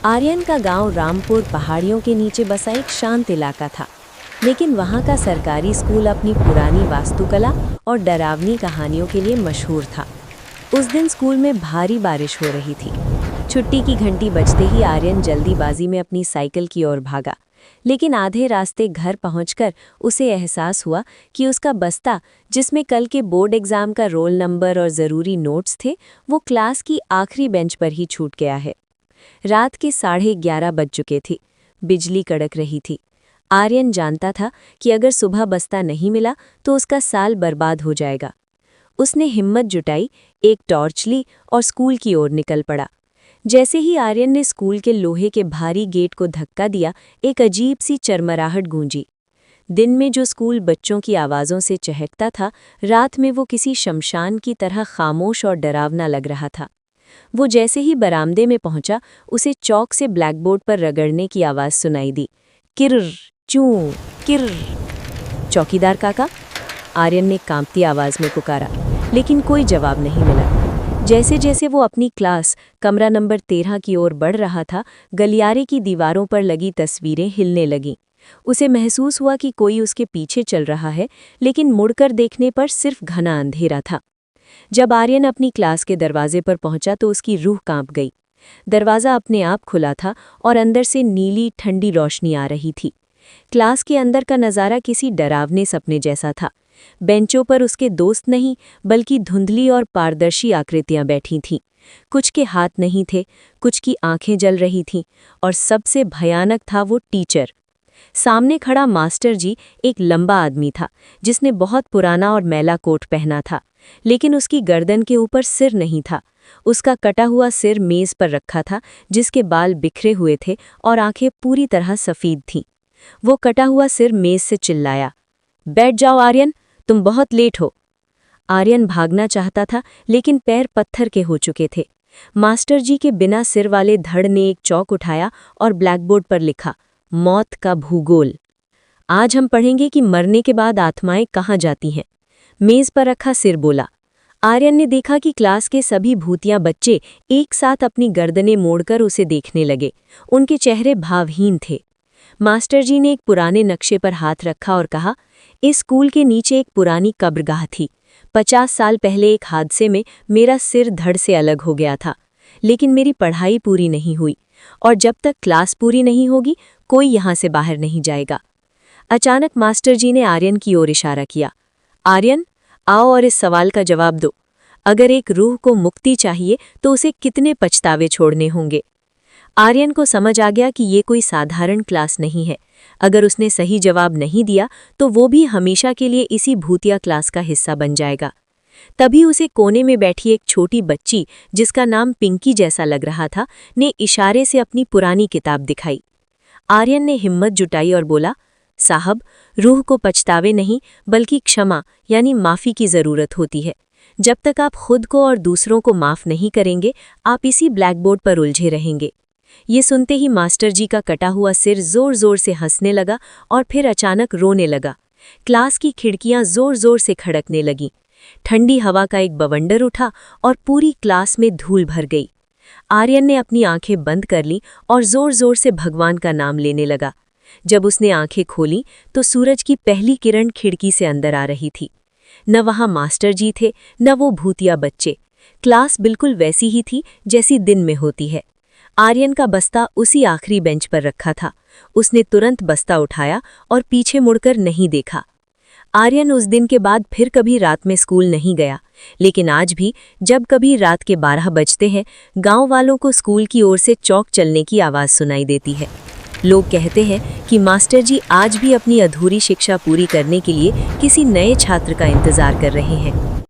आर्यन का गांव रामपुर पहाड़ियों के नीचे बसा एक शांत इलाका था, लेकिन वहां का सरकारी स्कूल अपनी पुरानी वास्तुकला और डरावनी कहानियों के लिए मशहूर था। उस दिन स्कूल में भारी बारिश हो रही थी। छुट्टी की घंटी बजते ही आर्यन जल्दीबाजी में अपनी साइकिल की ओर भागा, लेकिन आधे रास्ते घर पहुंचकर उसे एहसास हुआ कि उसका बस्ता, जिसमें कल के बोर्ड एग्जाम का रोल नंबर और ज़रूरी नोट्स थे, वो क्लास की आखिरी बेंच पर ही छूट गया है। रात के 11:30 बज चुके थे। बिजली कड़क रही थी। आर्यन जानता था कि अगर सुबह बस्ता नहीं मिला तो उसका साल बर्बाद हो जाएगा। उसने हिम्मत जुटाई, एक टॉर्च ली और स्कूल की ओर निकल पड़ा। जैसे ही आर्यन ने स्कूल के लोहे के भारी गेट को धक्का दिया, एक अजीब सी चरमराहट गूंजी। दिन में जो स्कूल बच्चों की आवाज़ों से चहकता था, रात में वो किसी शमशान की तरह खामोश और डरावना लग रहा था। वो जैसे ही बरामदे में पहुंचा, उसे चौक से ब्लैकबोर्ड पर रगड़ने की आवाज़ सुनाई दी। किर्र, चूं, किर्र। चौकीदार काका, आर्यन ने कांपती आवाज़ में पुकारा, लेकिन कोई जवाब नहीं मिला। जैसे जैसे वो अपनी क्लास कमरा नंबर 13 की ओर बढ़ रहा था, गलियारे की दीवारों पर लगी तस्वीरें हिलने लगीं। उसे महसूस हुआ कि कोई उसके पीछे चल रहा है, लेकिन मुड़कर देखने पर सिर्फ घना अंधेरा था। जब आर्यन अपनी क्लास के दरवाजे पर पहुंचा तो उसकी रूह कांप गई। दरवाज़ा अपने आप खुला था और अंदर से नीली ठंडी रोशनी आ रही थी। क्लास के अंदर का नज़ारा किसी डरावने सपने जैसा था। बेंचों पर उसके दोस्त नहीं, बल्कि धुंधली और पारदर्शी आकृतियां बैठी थीं। कुछ के हाथ नहीं थे, कुछ की आंखें जल रही थीं, और सबसे भयानक था वो टीचर। सामने खड़ा मास्टर जी एक लंबा आदमी था, जिसने बहुत पुराना और मैला कोट पहना था, लेकिन उसकी गर्दन के ऊपर सिर नहीं था। उसका कटा हुआ सिर मेज़ पर रखा था, जिसके बाल बिखरे हुए थे और आंखें पूरी तरह सफ़ेद थीं। वो कटा हुआ सिर मेज़ से चिल्लाया, बैठ जाओ आर्यन, तुम बहुत लेट हो। आर्यन भागना चाहता था, लेकिन पैर पत्थर के हो चुके थे। मास्टर जी के बिना सिर वाले धड़ ने एक चौक उठाया और ब्लैकबोर्ड पर लिखा, मौत का भूगोल। आज हम पढ़ेंगे कि मरने के बाद आत्माएं कहाँ जाती हैं। मेज़ पर रखा सिर बोला। आर्यन ने देखा कि क्लास के सभी भूतिया बच्चे एक साथ अपनी गर्दनें मोड़कर उसे देखने लगे। उनके चेहरे भावहीन थे। मास्टर जी ने एक पुराने नक्शे पर हाथ रखा और कहा, इस स्कूल के नीचे एक पुरानी कब्रगाह थी। 50 साल पहले एक हादसे में मेरा सिर धड़ से अलग हो गया था, लेकिन मेरी पढ़ाई पूरी नहीं हुई, और जब तक क्लास पूरी नहीं होगी कोई यहाँ से बाहर नहीं जाएगा। अचानक मास्टर जी ने आर्यन की ओर इशारा किया। आर्यन, आओ और इस सवाल का जवाब दो। अगर एक रूह को मुक्ति चाहिए तो उसे कितने पछतावे छोड़ने होंगे? आर्यन को समझ आ गया कि ये कोई साधारण क्लास नहीं है। अगर उसने सही जवाब नहीं दिया तो वो भी हमेशा के लिए इसी भूतिया क्लास का हिस्सा बन जाएगा। तभी उसे कोने में बैठी एक छोटी बच्ची, जिसका नाम पिंकी जैसा लग रहा था, ने इशारे से अपनी पुरानी किताब दिखाई। आर्यन ने हिम्मत जुटाई और बोला, साहब, रूह को पछतावे नहीं बल्कि क्षमा यानी माफ़ी की ज़रूरत होती है। जब तक आप खुद को और दूसरों को माफ़ नहीं करेंगे, आप इसी ब्लैकबोर्ड पर उलझे रहेंगे। ये सुनते ही मास्टर जी का कटा हुआ सिर ज़ोर ज़ोर से हंसने लगा और फिर अचानक रोने लगा। क्लास की खिड़कियां ज़ोर ज़ोर से खड़कने लगीं। ठंडी हवा का एक बवंडर उठा और पूरी क्लास में धूल भर गई। आर्यन ने अपनी आंखें बंद कर लीं और ज़ोर ज़ोर से भगवान का नाम लेने लगा। जब उसने आंखें खोलीं तो सूरज की पहली किरण खिड़की से अंदर आ रही थी। न वहाँ मास्टर जी थे, न वो भूतिया बच्चे। क्लास बिल्कुल वैसी ही थी जैसी दिन में होती है। आर्यन का बस्ता उसी आखिरी बेंच पर रखा था। उसने तुरंत बस्ता उठाया और पीछे मुड़कर नहीं देखा। आर्यन उस दिन के बाद फिर कभी रात में स्कूल नहीं गया, लेकिन आज भी जब कभी रात के 12 बजते हैं, गांव वालों को स्कूल की ओर से चौक चलने की आवाज़ सुनाई देती है। लोग कहते हैं कि मास्टर जी आज भी अपनी अधूरी शिक्षा पूरी करने के लिए किसी नए छात्र का इंतज़ार कर रहे हैं।